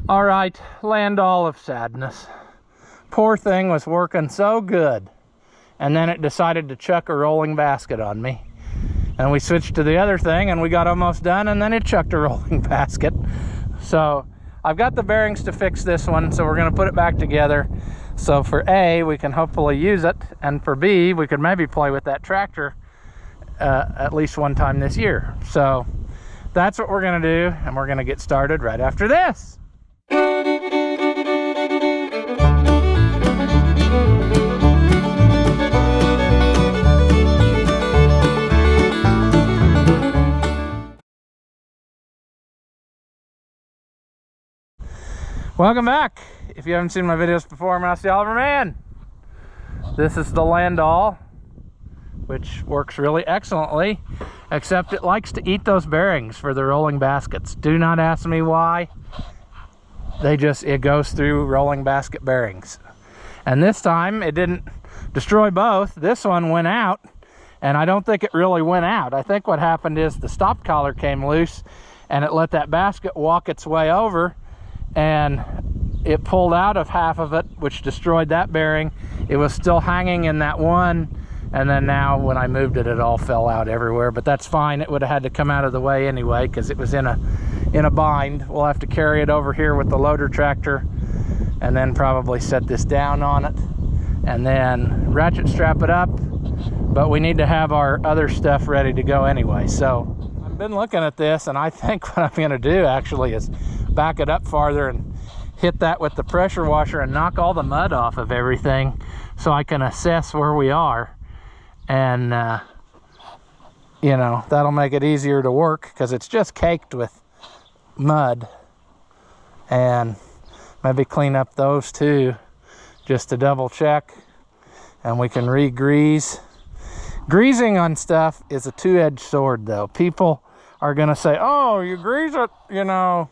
All right, Landoll of sadness. Poor thing was working so good, and then it decided to chuck a rolling basket on me. And we switched to the other thing, and we got almost done, and then it chucked a rolling basket. So I've got the bearings to fix this one, so we're gonna put it back together. So for A, we can hopefully use it, and for B, we could maybe play with that tractor at least one time this year. So that's what we're gonna do, and we're gonna get started right after this. Welcome back. If you haven't seen my videos before, I'm Nasty Oliver Man. This is the Landoll, which works really excellently, except it likes to eat those bearings for the rolling baskets. Do not ask me why. It goes through rolling basket bearings. And this time it didn't destroy both. This one went out, and I don't think it really went out. I think what happened is the stop collar came loose and it let that basket walk its way over, and it pulled out of half of it, which destroyed that bearing. It was still hanging in that one, and then now when I moved it, it all fell out everywhere. But that's fine. It would have had to come out of the way anyway because it was in a bind. We'll have to carry it over here with the loader tractor and then probably set this down on it and then ratchet strap it up. But we need to have our other stuff ready to go anyway. So I've been looking at this, and I think what I'm going to do actually is back it up farther and hit that with the pressure washer and knock all the mud off of everything so I can assess where we are. And you know, that'll make it easier to work because it's just caked with mud. And maybe clean up those too, just to double check, and we can re-grease. Greasing on stuff is a two-edged sword though. People are gonna say, oh, you grease it, you know,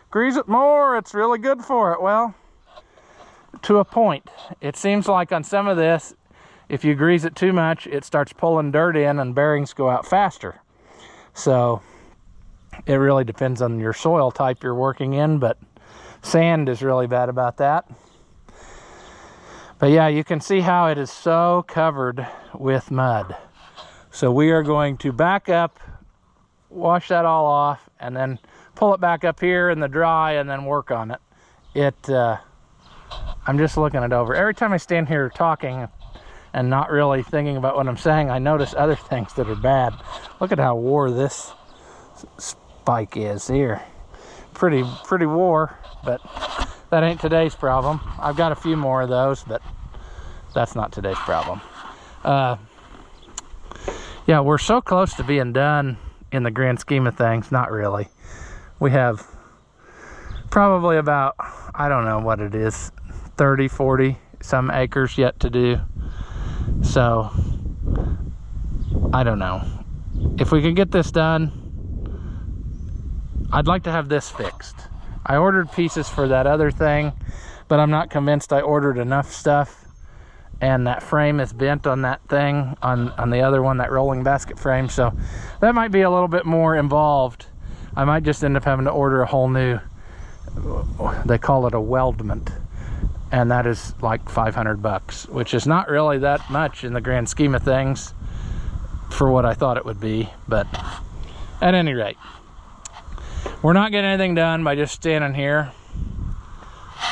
grease it more, it's really good for it. Well, to a point. It seems like on some of this, if you grease it too much, it starts pulling dirt in and bearings go out faster. So it really depends on your soil type you're working in, but sand is really bad about that. But yeah, you can see how it is so covered with mud. So we are going to back up, wash that all off, and then pull it back up here in the dry and then work on it. I'm just looking it over. Every time I stand here talking and not really thinking about what I'm saying, I notice other things that are bad. Look at how wore this spike is here. Pretty wore, but that ain't today's problem. I've got a few more of those, but that's not today's problem. Yeah, we're so close to being done in the grand scheme of things. Not really. We have probably about, I don't know what it is, 30, 40 some acres yet to do. So I don't know. If we can get this done, I'd like to have this fixed. I ordered pieces for that other thing, but I'm not convinced I ordered enough stuff. And that frame is bent on that thing, on the other one, that rolling basket frame. So that might be a little bit more involved. I might just end up having to order a whole new, they call it a weldment. And that is like 500 bucks, which is not really that much in the grand scheme of things for what I thought it would be. But at any rate, we're not getting anything done by just standing here.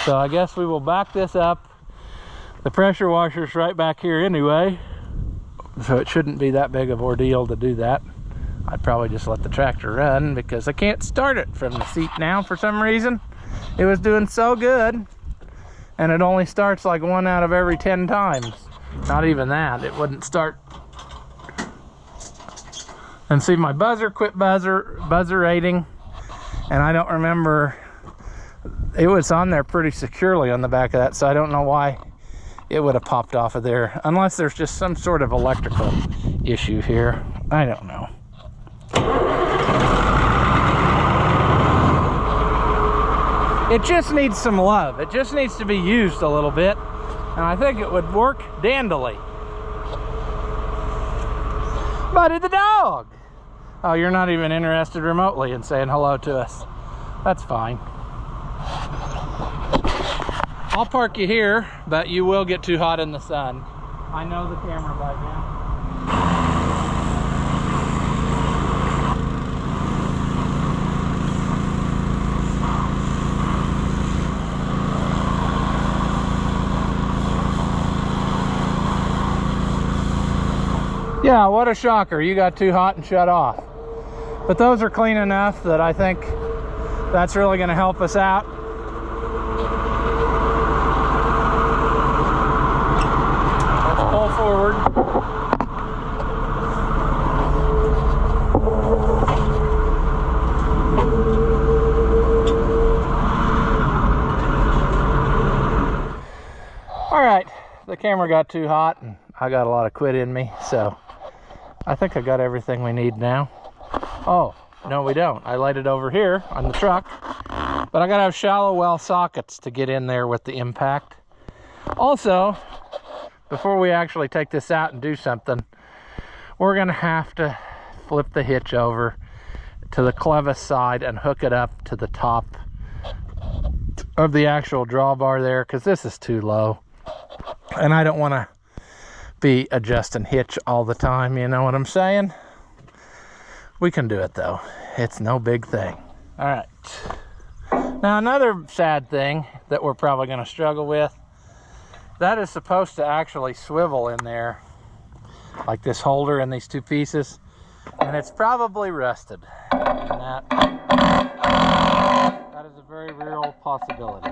So I guess we will back this up. The pressure washer's right back here anyway, so it shouldn't be that big of an ordeal to do that. I'd probably just let the tractor run because I can't start it from the seat now for some reason. It was doing so good, and it only starts like 1 out of every 10 times. Not even that, it wouldn't start. And see, my buzzer quit buzzerating, and I don't remember, it was on there pretty securely on the back of that, so I don't know why it would have popped off of there, unless there's just some sort of electrical issue here. I don't know. It just needs some love. It just needs to be used a little bit, and I think it would work dandily. Buddy the dog! Oh, you're not even interested remotely in saying hello to us. That's fine. I'll park you here, but you will get too hot in the sun. I know the camera by now. Yeah, what a shocker. You got too hot and shut off. But those are clean enough that I think that's really going to help us out. Let's pull forward. All right, the camera got too hot and I got a lot of quit in me, so I think I got everything we need now. Oh, no we don't. I laid it over here on the truck, but I gotta have shallow well sockets to get in there with the impact. Also, before we actually take this out and do something, we're gonna have to flip the hitch over to the clevis side and hook it up to the top of the actual drawbar there, because this is too low. And I don't wanna be adjusting hitch all the time, you know what I'm saying? We can do it though. It's no big thing. All right. Now another sad thing that we're probably going to struggle with, that is supposed to actually swivel in there, like this holder and these two pieces, and it's probably rusted. And that is a very real possibility.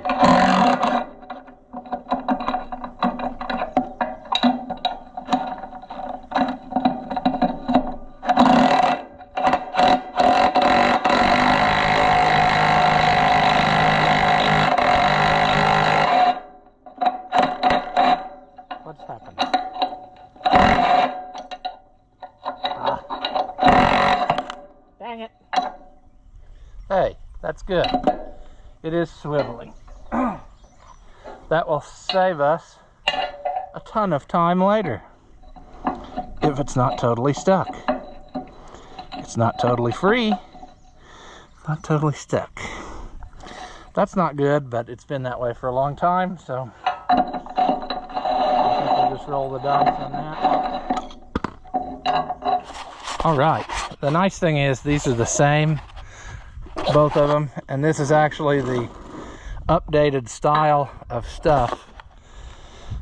Hey, that's good. It is swiveling. That will save us a ton of time later if it's not totally stuck. It's not totally free, not totally stuck. That's not good, but it's been that way for a long time, so I think we'll just roll the dice on that. All right, the nice thing is these are the same, both of them, and this is actually the updated style of stuff.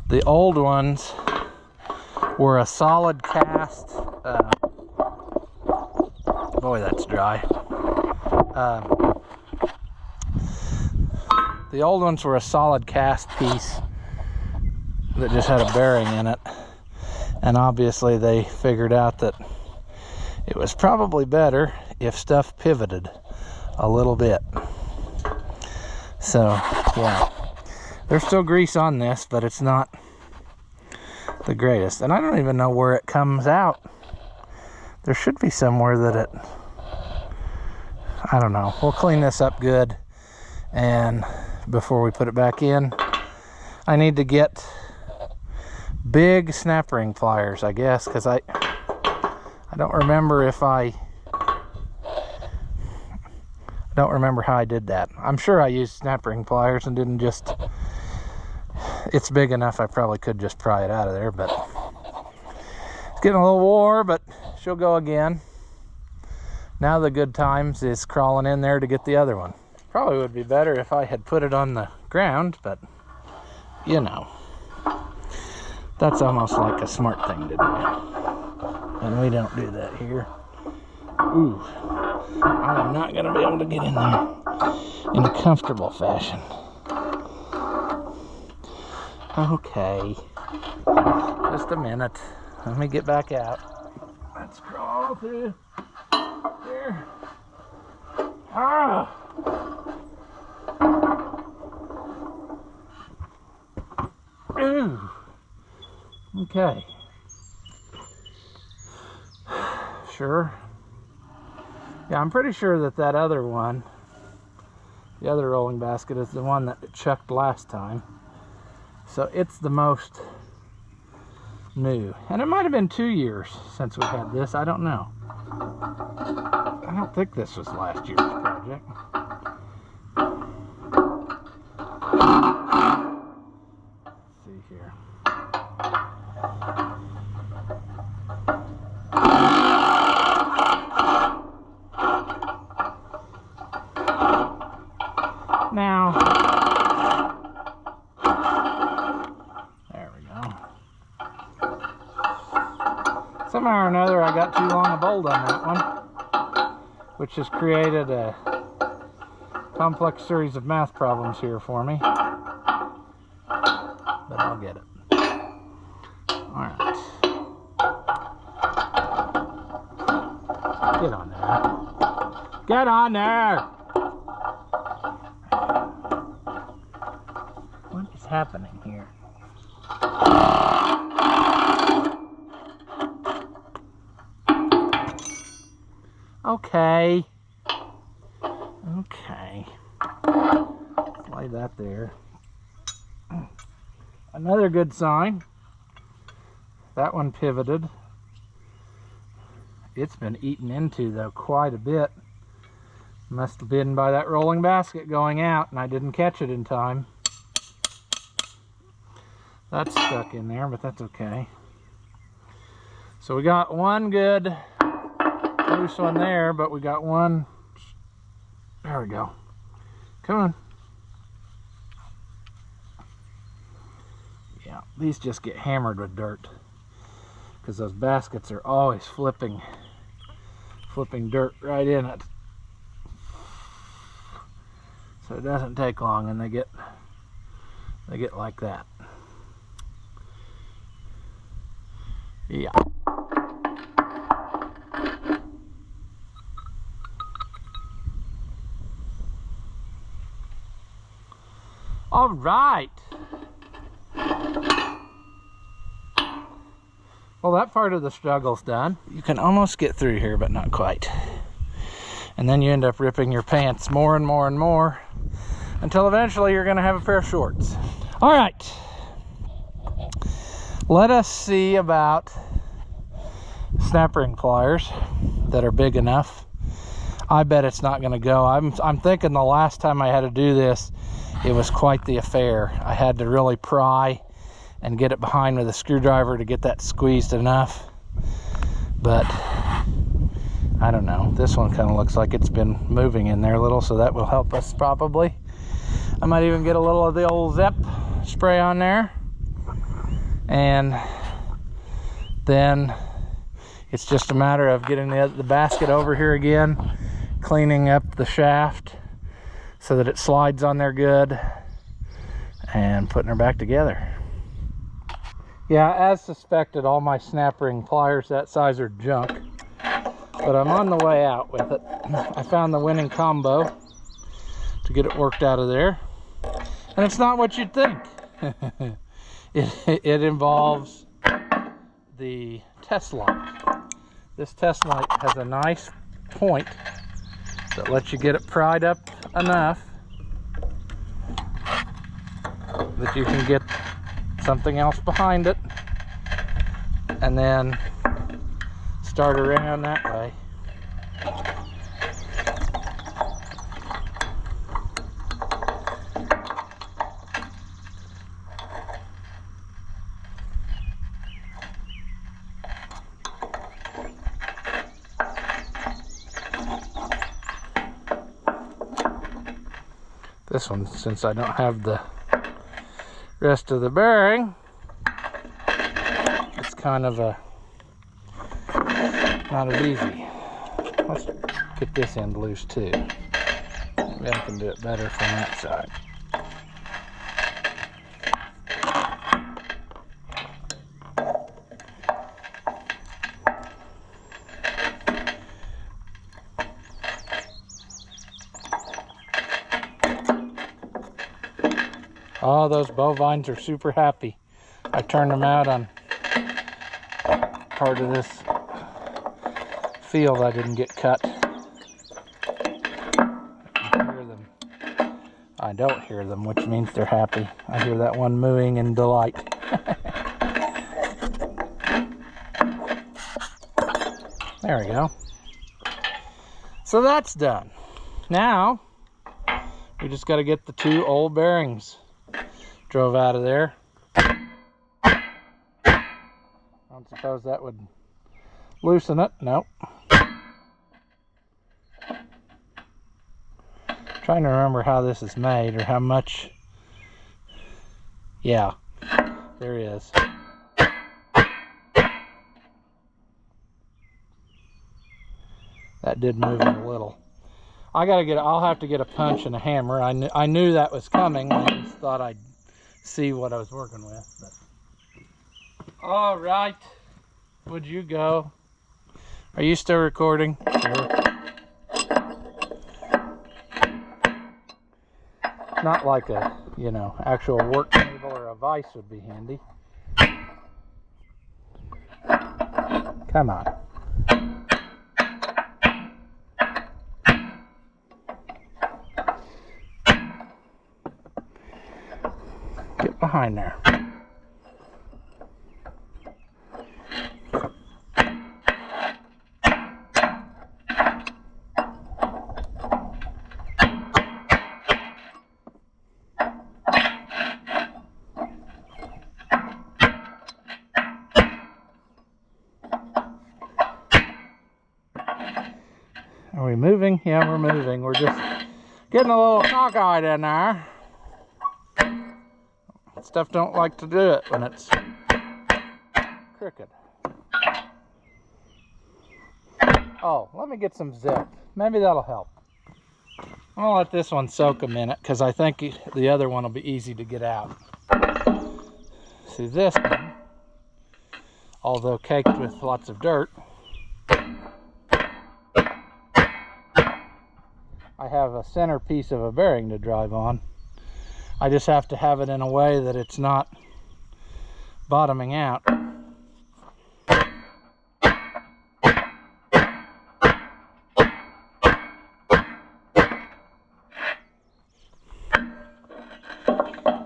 The old ones were a solid cast, boy that's dry. The old ones were a solid cast piece that just had a bearing in it, and obviously they figured out that it was probably better if stuff pivoted a little bit. So yeah, there's still grease on this, but it's not the greatest, and I don't even know where it comes out. There should be somewhere that it, I don't know. We'll clean this up good, and before we put it back in, I need to get big snap ring pliers, I guess, because I don't remember if I don't remember how I did that. I'm sure I used snap ring pliers and didn't just, it's big enough I probably could just pry it out of there, but it's getting a little war, but she'll go again. Now the good times is crawling in there to get the other one. Probably would be better if I had put it on the ground, but you know, that's almost like a smart thing to do, and we don't do that here. Ooh, I am not going to be able to get in there in a comfortable fashion. Okay, just a minute. Let me get back out. Let's crawl through here. Ah! Ooh. Okay. Sure. Yeah, I'm pretty sure that that other one, the other rolling basket, is the one that it chucked last time. So it's the most new. And it might have been 2 years since we had this. I don't know. I don't think this was last year's project. here. Now, there we go. Somehow or another I got too long a bolt on that one, which has created a complex series of math problems here for me. But I'll get it. Alright. Get on there. Get on there! What is happening here? Okay. Okay. Lay that there. Another good sign. That one pivoted. It's been eaten into though quite a bit. Must have been by that rolling basket going out and I didn't catch it in time. That's stuck in there, but that's okay. So we got one good loose one there, but we got one. There we go. Come on. Yeah, these just get hammered with dirt because those baskets are always flipping dirt right in it. So it doesn't take long and they get like that. Yeah. All right. Well, that part of the struggle's done. You can almost get through here, but not quite. And then you end up ripping your pants more and more and more until eventually you're gonna have a pair of shorts. All right. Let us see about snap ring pliers that are big enough. I bet it's not gonna go. I'm thinking the last time I had to do this, it was quite the affair. I had to really pry and get it behind with a screwdriver to get that squeezed enough. But I don't know. This one kind of looks like it's been moving in there a little, so that will help us probably. I might even get a little of the old Zep spray on there. And then it's just a matter of getting the basket over here again, cleaning up the shaft so that it slides on there good, and putting her back together. Yeah, as suspected, all my snap ring pliers that size are junk, but I'm on the way out with it. I found the winning combo to get it worked out of there, and it's not what you'd think. It involves the test light. This test light has a nice point that lets you get it pried up enough that you can get something else behind it and then start around that way. This one, since I don't have the rest of the bearing, it's kind of not as easy. Let's get this end loose too. Maybe I can do it better from that side. Oh, those bovines are super happy. I turned them out on part of this field I didn't get cut. I hear them. I don't hear them, which means they're happy. I hear that one mooing in delight. There we go. So that's done. Now, we just got to get the two old bearings drove out of there. don't suppose that would loosen it. Nope. Trying to remember how this is made or how much. Yeah, there is. That did move it a little. I'll have to get a punch and a hammer. I knew that was coming. I just thought I'd see what I was working with. But. All right, would you go? Are you still recording? Sure. Not like a, actual work table or a vise would be handy. Come on. Get behind there. Are we moving? Yeah, we're moving. We're just getting a little cockeyed in there. Stuff don't like to do it when it's crooked. Oh, let me get some zip. Maybe that'll help. I'm gonna let this one soak a minute because I think the other one will be easy to get out. See, this one, although caked with lots of dirt, I have a center piece of a bearing to drive on. I just have to have it in a way that it's not bottoming out.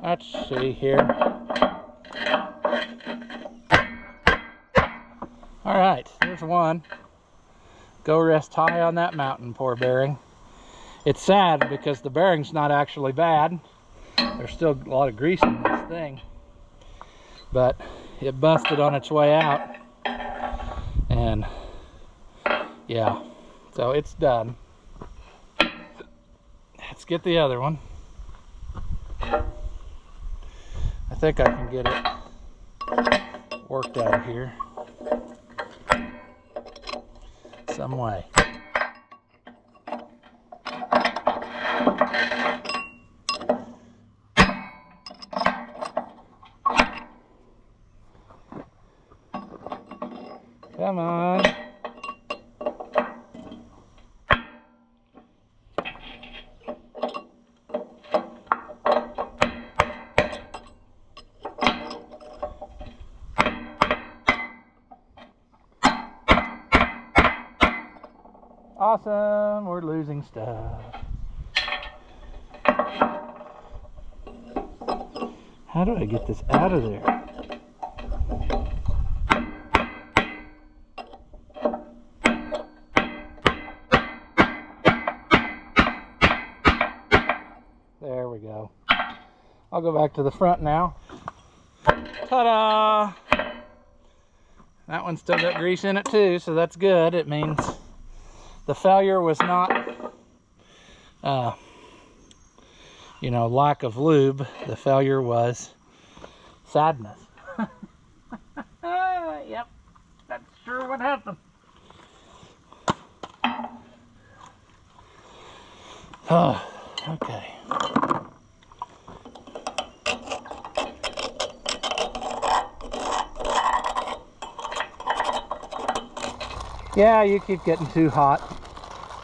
Let's see here. All right, there's one. Go rest high on that mountain, poor bearing. It's sad because the bearing's not actually bad. There's still a lot of grease in this thing, but it busted on its way out, and yeah, so it's done. Let's get the other one. I think I can get it worked out here some way. Come on. Awesome, we're losing stuff. How do I get this out of there? There we go. I'll go back to the front now. Ta-da! That one's still got grease in it too, so that's good. It means the failure was not, lack of lube. The failure was sadness. Yep, that's sure what happened. Oh, okay. Yeah, you keep getting too hot.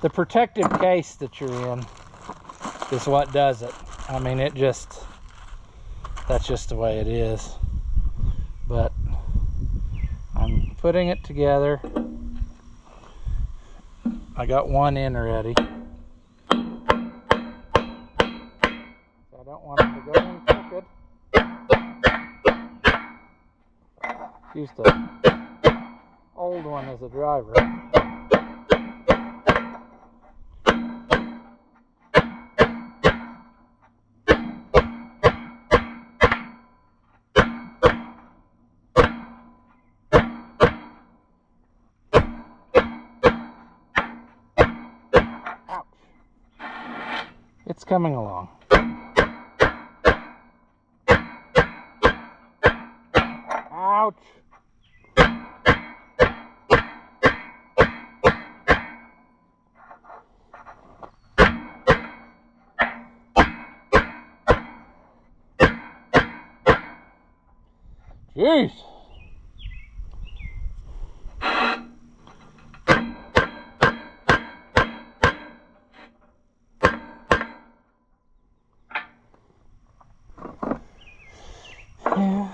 The protective case that you're in is what does it. I mean, that's just the way it is. But I'm putting it together. I got one in already. So I don't want it to go in crooked. Used the old one as a driver. coming along. Ouch! Jeez! Yeah.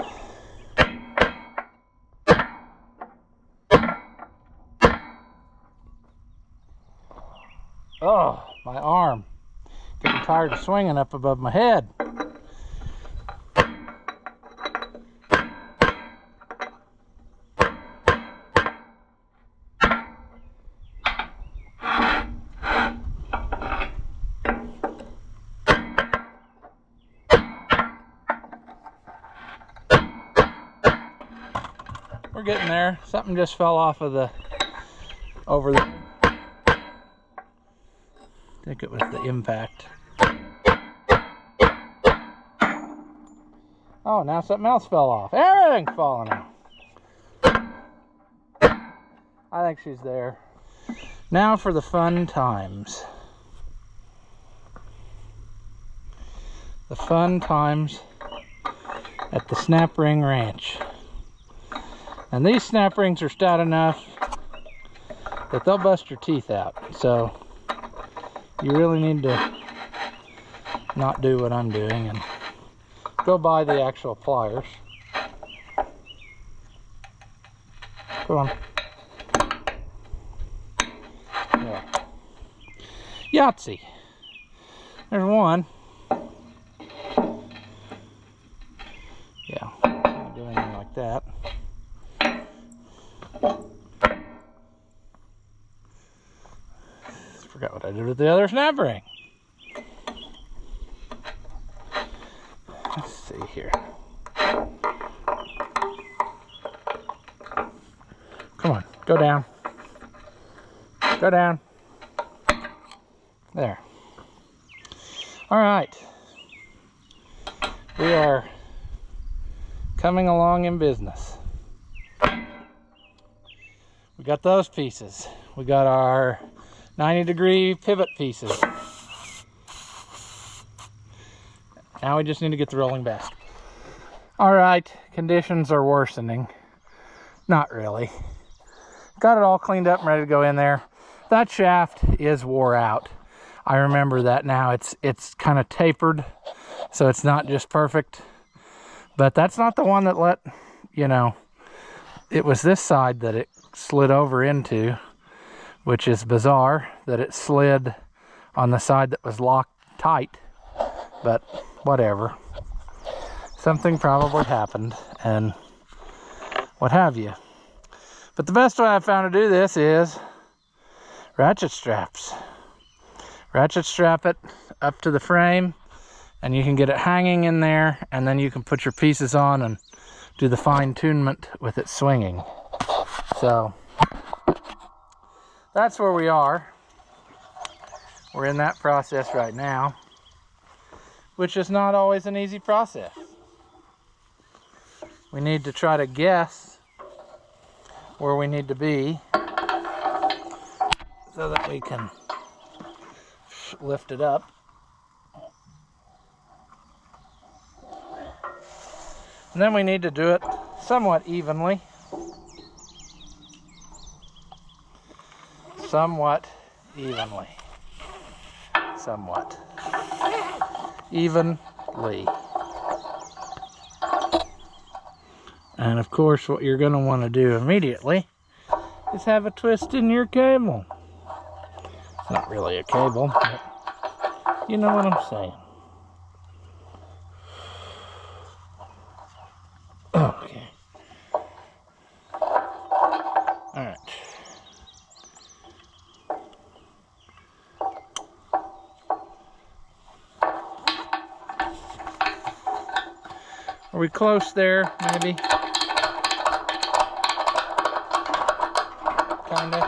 Oh, my arm. Getting tired of swinging up above my head. We're getting there. Something just fell off of the over there. I think it was the impact. Oh, now something else fell off. Everything's falling out. I think she's there. Now for the fun times. The fun times at the Snap Ring Ranch. And these snap rings are stout enough that they'll bust your teeth out. So you really need to not do what I'm doing and go buy the actual pliers. Come on. There. Yahtzee. There's one. Yeah, can't do anything like that. Forgot what I did with the other snap ring. Let's see here. Come on, go down. Go down. There. All right. We are coming along in business. We got those pieces. We got our 90-degree pivot pieces. Now we just need to get the rolling basket. All right, conditions are worsening. Not really. Got it all cleaned up and ready to go in there. That shaft is wore out. I remember that now. It's kind of tapered, so it's not just perfect. But that's not the one that let, you know, it was this side that it slid over into, which is bizarre that it slid on the side that was locked tight, but whatever. Something probably happened and what have you. But the best way I found to do this is ratchet straps. Ratchet strap it up to the frame and you can get it hanging in there, and then you can put your pieces on and do the fine-tunement with it swinging. So that's where we are. We're in that process right now, which is not always an easy process. We need to try to guess where we need to be so that we can lift it up. And then we need to do it somewhat evenly. Somewhat evenly. Somewhat evenly. And of course, what you're going to want to do immediately is have a twist in your cable. It's not really a cable, but you know what I'm saying. Okay. All right. Are we close there, maybe? Kinda.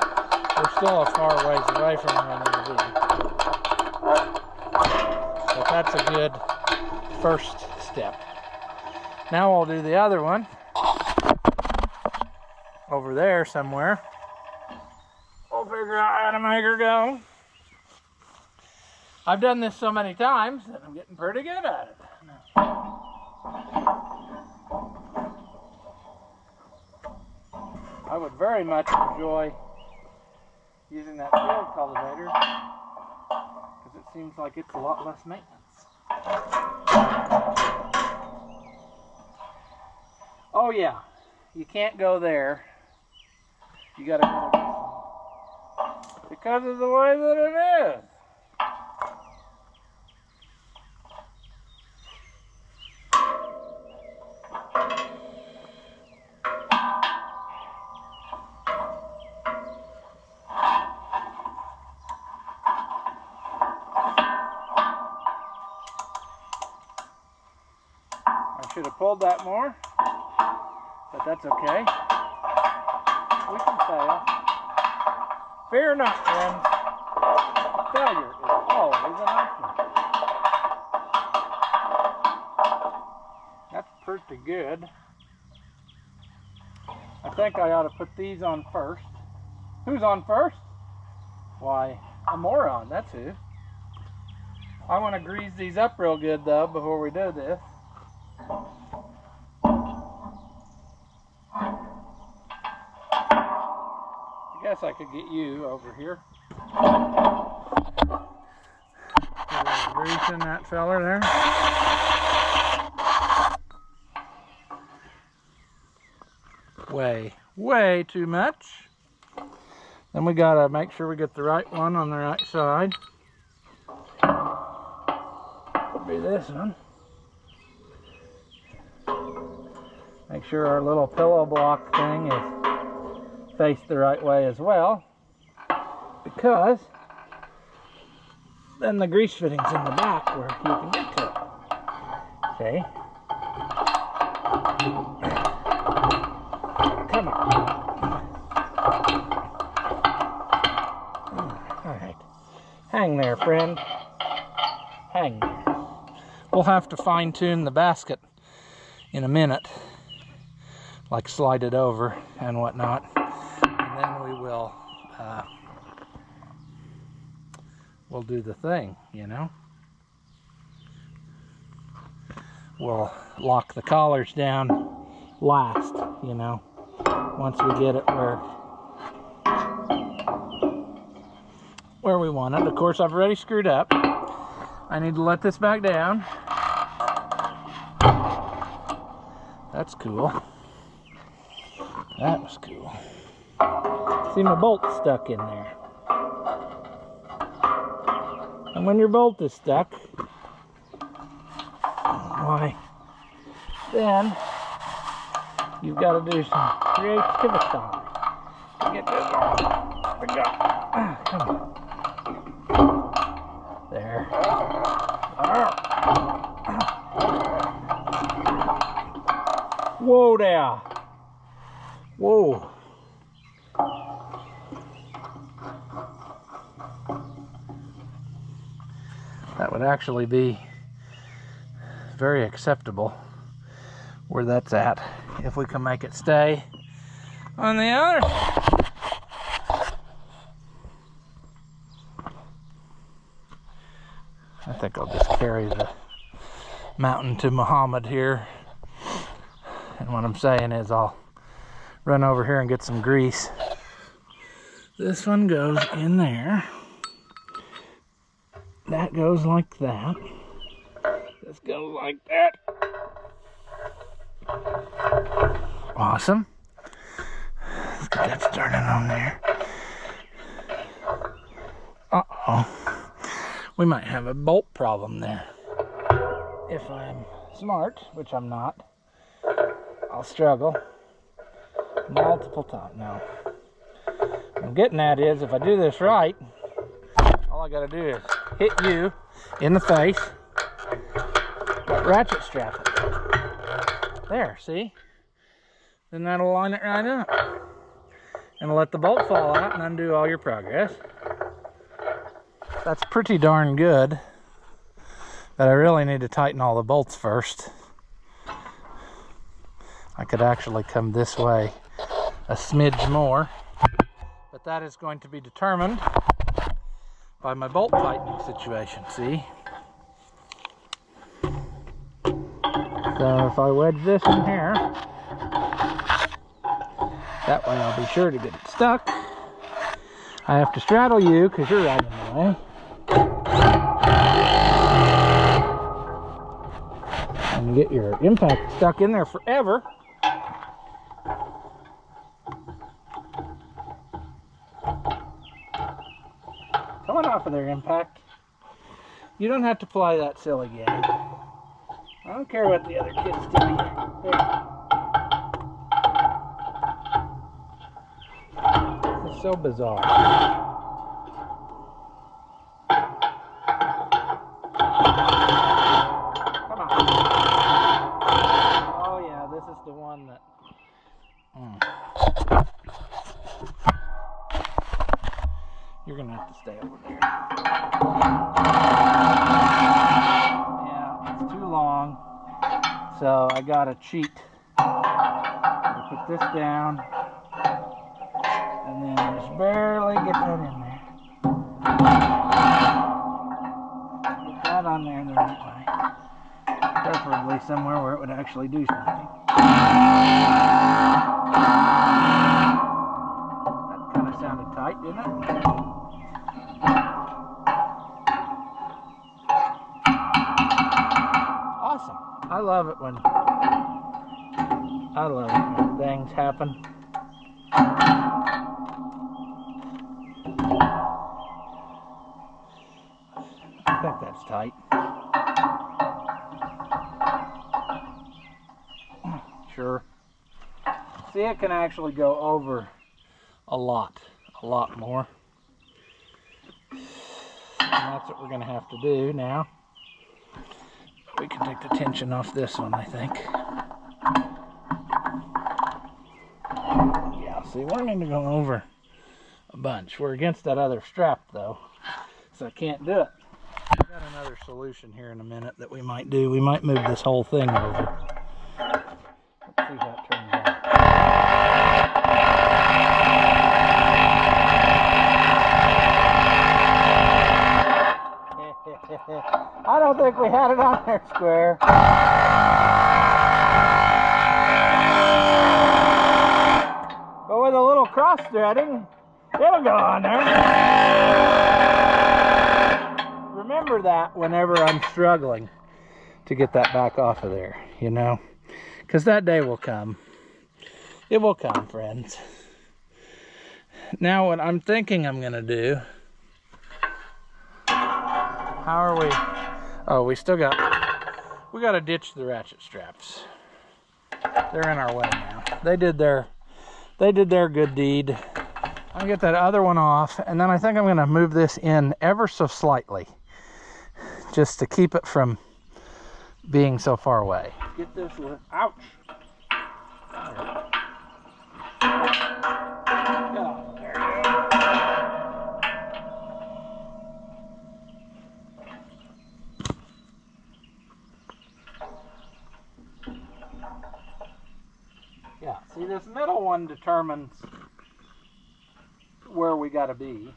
We're still a far ways away from where I need to be. That's a good first step. Now we'll do the other one over there somewhere. We'll figure out how to make her go. I've done this so many times that I'm getting pretty good at it. I would very much enjoy using that field cultivator because it seems like it's a lot less maintenance. Oh yeah, you can't go there. You gotta go this one because of the way that it is. I should have pulled that more, but that's okay. We can fail. Fear not, friends. Failure is always an option. That's pretty good. I think I ought to put these on first. Who's on first? Why, a moron, that's who. I want to grease these up real good though before we do this. I guess I could get you over here. Put a little grease in that feller there. Way too much. Then we gotta make sure we get the right one on the right side. Could be this one. Make sure our little pillow block thing is faced the right way as well, because then the grease fitting's in the back where you can get to it. See? Come on. Alright. Hang there, friend. Hang there. We'll have to fine tune the basket in a minute. Like slide it over and whatnot. And then we will we'll do the thing, you know. We'll lock the collars down last, you know, once we get it where we want it. Of course, I've already screwed up. I need to let this back down. That's cool. That was cool. See, my bolt's stuck in there. And when your bolt is stuck, why, then you've got to do some creativity to get this on. Come on. There. Whoa there. Whoa. That would actually be very acceptable where that's at, if we can make it stay on the other. I think I'll just carry the mountain to Muhammad here. And what I'm saying is I'll run over here and get some grease. This one goes in there. That goes like that. This goes like that. Awesome. Let's get that started on there. Uh-oh. We might have a bolt problem there. If I'm smart, which I'm not, I'll struggle multiple times. No. What I'm getting at is, if I do this right, all I gotta do is hit you in the face, ratchet strap it. There, see? Then that'll line it right up. And let the bolt fall out and undo all your progress. That's pretty darn good. But I really need to tighten all the bolts first. I could actually come this way a smidge more, but that is going to be determined by my bolt tightening situation, see? So if I wedge this in here, that way I'll be sure to get it stuck. I have to straddle you because you're right in the way. And get your impact stuck in there forever. Come on off of there, impact. You don't have to play that silly game. I don't care what the other kids tell you. This is so bizarre. Come on. Oh yeah, this is the one that... You're gonna have to stay over there. Yeah, it's too long. So I gotta cheat. I put this down and then just barely get that in there. Get that on there the right way. Preferably somewhere where it would actually do something. That kind of sounded tight, didn't it? Awesome. I love it when things happen. I think that's tight. Sure. See, it can actually go over a lot more. And that's what we're going to have to do now. We can take the tension off this one, I think. Yeah, see, we're going to go over a bunch. We're against that other strap, though, so I can't do it. I've got another solution here in a minute that we might do. We might move this whole thing over. Let's see how it turns out. I don't think we had it on there square. But with a little cross threading, it'll go on there. Remember that whenever I'm struggling to get that back off of there, you know? Because that day will come. It will come, friends. Now what I'm thinking I'm going to do... How are we? Oh, we got to ditch the ratchet straps. They're in our way now. They did their good deed. I'll get that other one off, and then I think I'm going to move this in ever so slightly, just to keep it from being so far away. Get this one. Ouch! Get off. There you go. Yeah, see, this middle one determines where we got to be,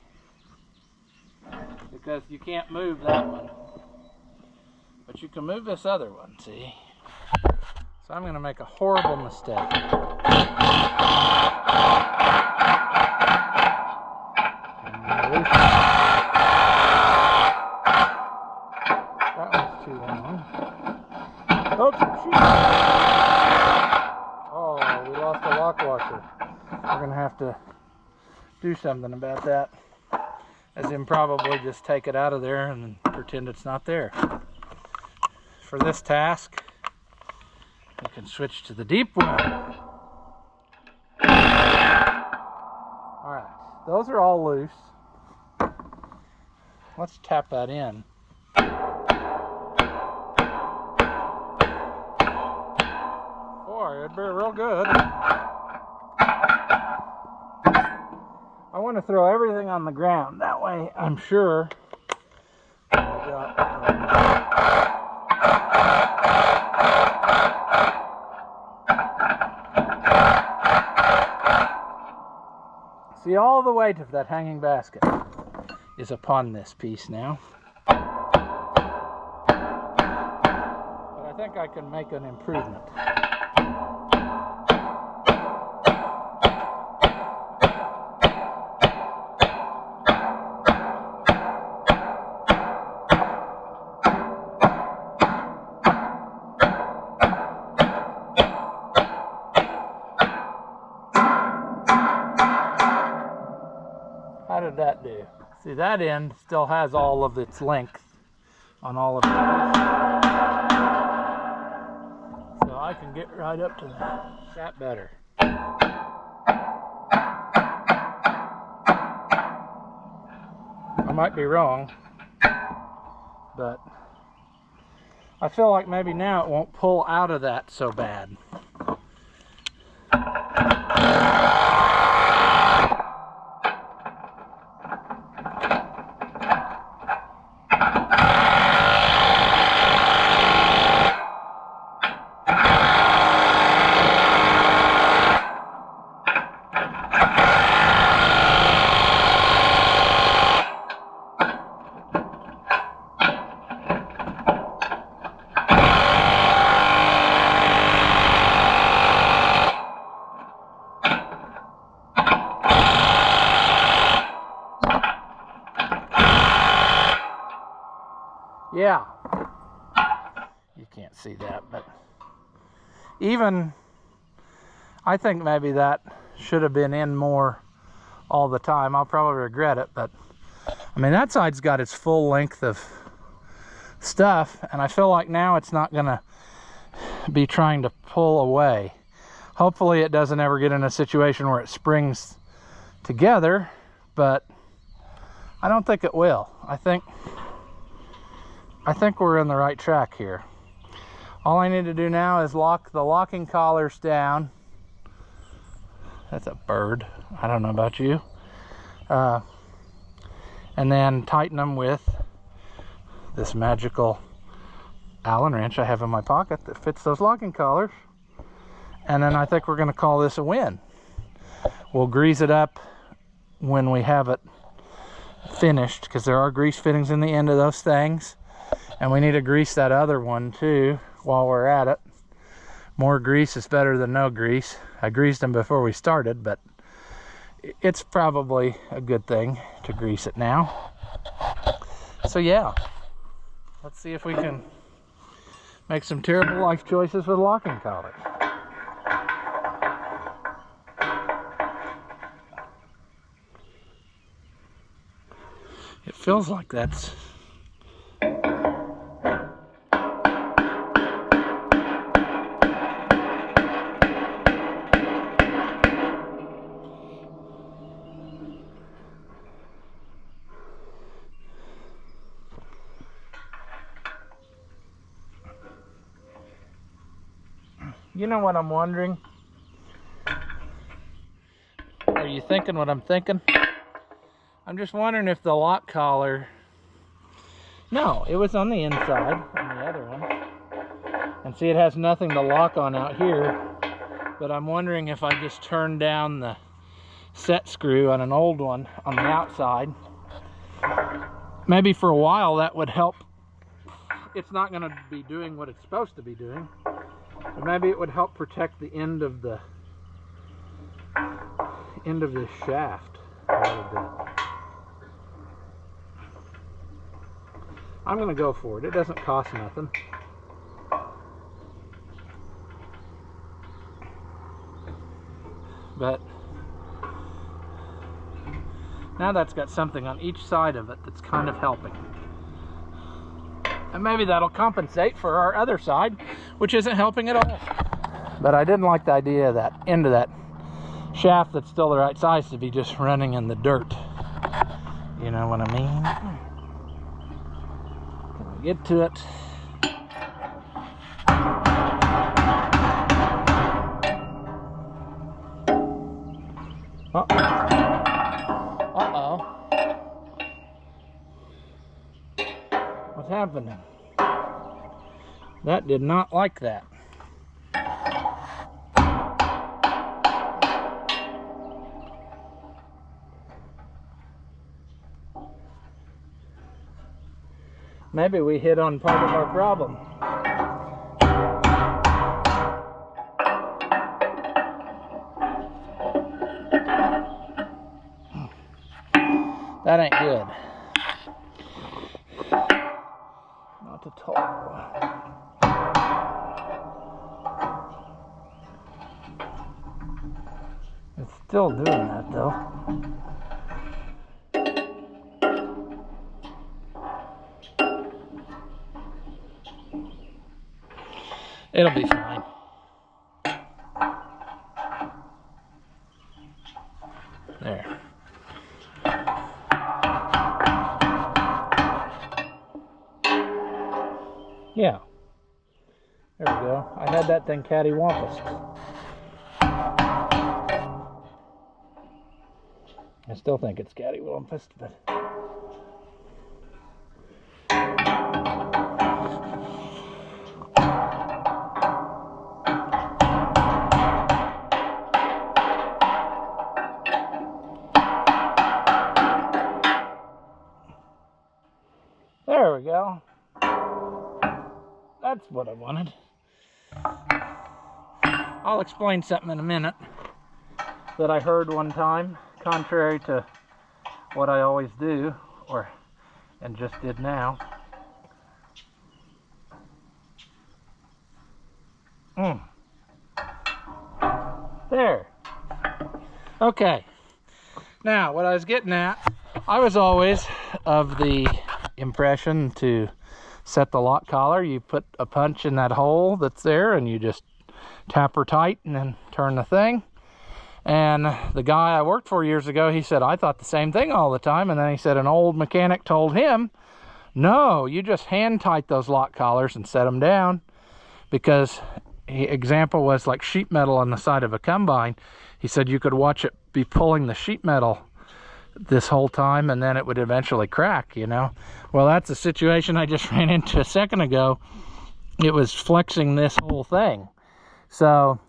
because you can't move that one, but you can move this other one, see? So I'm going to make a horrible mistake. That one's too long. Oops, shoot. Oh, we lost the lock washer. We're going to have to do something about that. As in probably just take it out of there and pretend it's not there. For this task, we can switch to the deep one. Alright, those are all loose. Let's tap that in. Boy, it'd be real good. I want to throw everything on the ground. That way, I'm sure. See, all the weight of that hanging basket is upon this piece now. But I think I can make an improvement. How did that do? See, that end still has all of its length on all of it. So I can get right up to that. Is that better? I might be wrong, but I feel like maybe now it won't pull out of that so bad. Yeah, you can't see that, but even I think maybe that should have been in more all the time. I'll probably regret it, but I mean, that side's got its full length of stuff, and I feel like now it's not gonna be trying to pull away. Hopefully it doesn't ever get in a situation where it springs together, but I don't think it will. I think we're in the right track here. All I need to do now is lock the locking collars down. That's a bird. I don't know about you. And then tighten them with this magical Allen wrench I have in my pocket that fits those locking collars. And then I think we're going to call this a win. We'll grease it up when we have it finished, because there are grease fittings in the end of those things. And we need to grease that other one too while we're at it. More grease is better than no grease. I greased them before we started, but it's probably a good thing to grease it now. So yeah, let's see if we can make some terrible life choices with locking collars. It feels like that's You know what I'm wondering? Are you thinking what I'm thinking? I'm just wondering if the lock collar... No, it was on the inside, on the other one. And see, it has nothing to lock on out here. But I'm wondering if I just turn down the set screw on an old one on the outside. Maybe for a while that would help. It's not going to be doing what it's supposed to be doing. But maybe it would help protect the end of this shaft a little bit. I'm going to go for it. It doesn't cost nothing. But now that's got something on each side of it that's kind of helping. And maybe that'll compensate for our other side, which isn't helping at all. But I didn't like the idea of that end of that shaft that's still the right size to be just running in the dirt. You know what I mean? Can we get to it? Uh-oh. What's happening? That did not like that. maybe we hit on part of our problem. That ain't good. Not at all. It's still doing that though. It'll be fine. There. Yeah. There we go. I had that thing cattywampus. I still think it's cattywampus, but there we go. That's what I wanted. I'll explain something in a minute that I heard one time, contrary to what I always do, and just did now. There. Okay. Now, what I was getting at, I was always of the impression to set the lock collar. You put a punch in that hole that's there and you just tap her tight and then turn the thing. And the guy I worked for years ago, he said, I thought the same thing all the time. And then he said an old mechanic told him, no, you just hand tight those lock collars and set them down. Because example was like sheet metal on the side of a combine. He said you could watch it be pulling the sheet metal this whole time and then it would eventually crack, you know. Well, that's a situation I just ran into a second ago. It was flexing this whole thing. So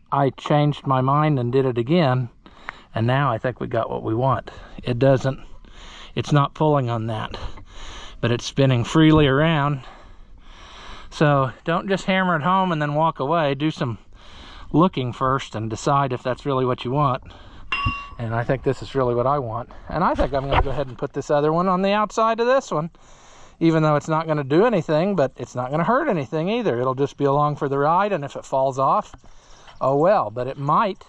I changed my mind and did it again, and now I think we got what we want. It's not pulling on that, but it's spinning freely around. So don't just hammer it home and then walk away. Do some looking first and decide if that's really what you want. And I think this is really what I want. And I think I'm going to go ahead and put this other one on the outside of this one, even though it's not going to do anything, but it's not going to hurt anything either. It'll just be along for the ride, and if it falls off, oh well. But it might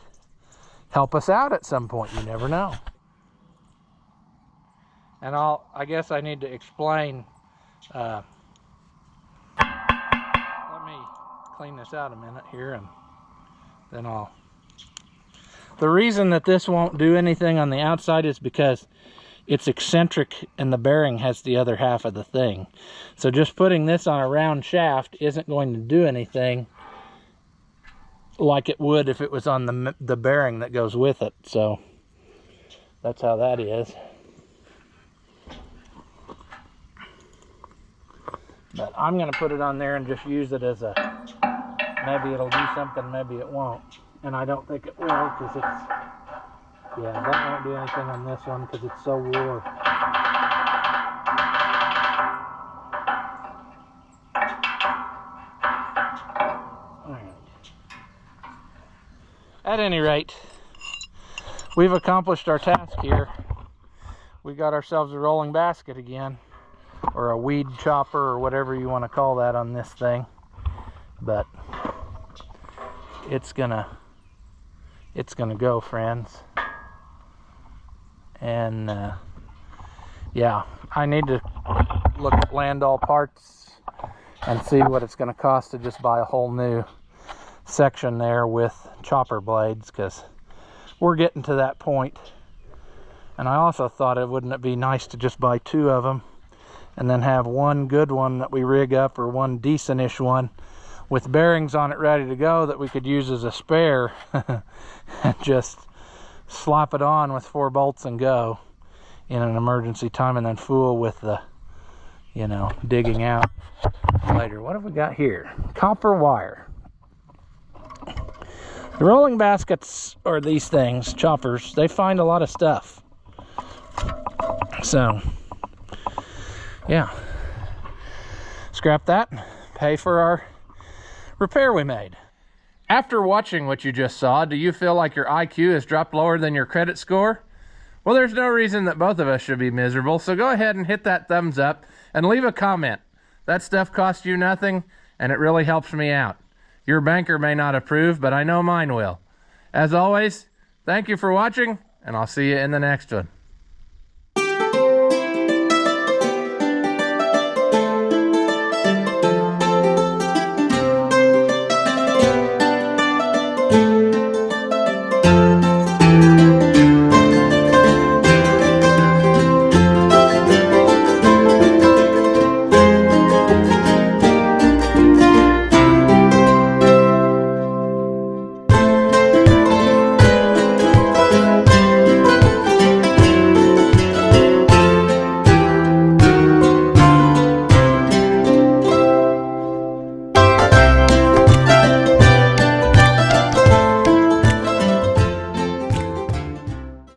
help us out at some point. You never know. And I guess I need to explain. Let me clean this out a minute here, and then the reason that this won't do anything on the outside is because it's eccentric and the bearing has the other half of the thing. So just putting this on a round shaft isn't going to do anything like it would if it was on the bearing that goes with it. So that's how that is. But I'm going to put it on there and just use it as maybe it'll do something, maybe it won't. And I don't think it will, because that won't do anything on this one because it's so wore. Alright. At any rate, we've accomplished our task here. We got ourselves a rolling basket again, or a weed chopper, or whatever you want to call that on this thing. But it's gonna go, friends. And yeah, I need to look at Landoll parts and see what it's going to cost to just buy a whole new section there with chopper blades, because we're getting to that point. And I also thought, wouldn't it be nice to just buy two of them and then have one good one that we rig up, or one decent-ish one with bearings on it ready to go that we could use as a spare and just slap it on with 4 bolts and go in an emergency time, and then fool with the, you know, digging out later. What have we got here? Copper wire. The rolling baskets, or these things, choppers, they find a lot of stuff. So, yeah, scrap that, pay for our repair we made. After watching what you just saw, do you feel like your IQ has dropped lower than your credit score? Well, there's no reason that both of us should be miserable, so go ahead and hit that thumbs up and leave a comment. That stuff costs you nothing, and it really helps me out. Your banker may not approve, but I know mine will. As always, thank you for watching, and I'll see you in the next one.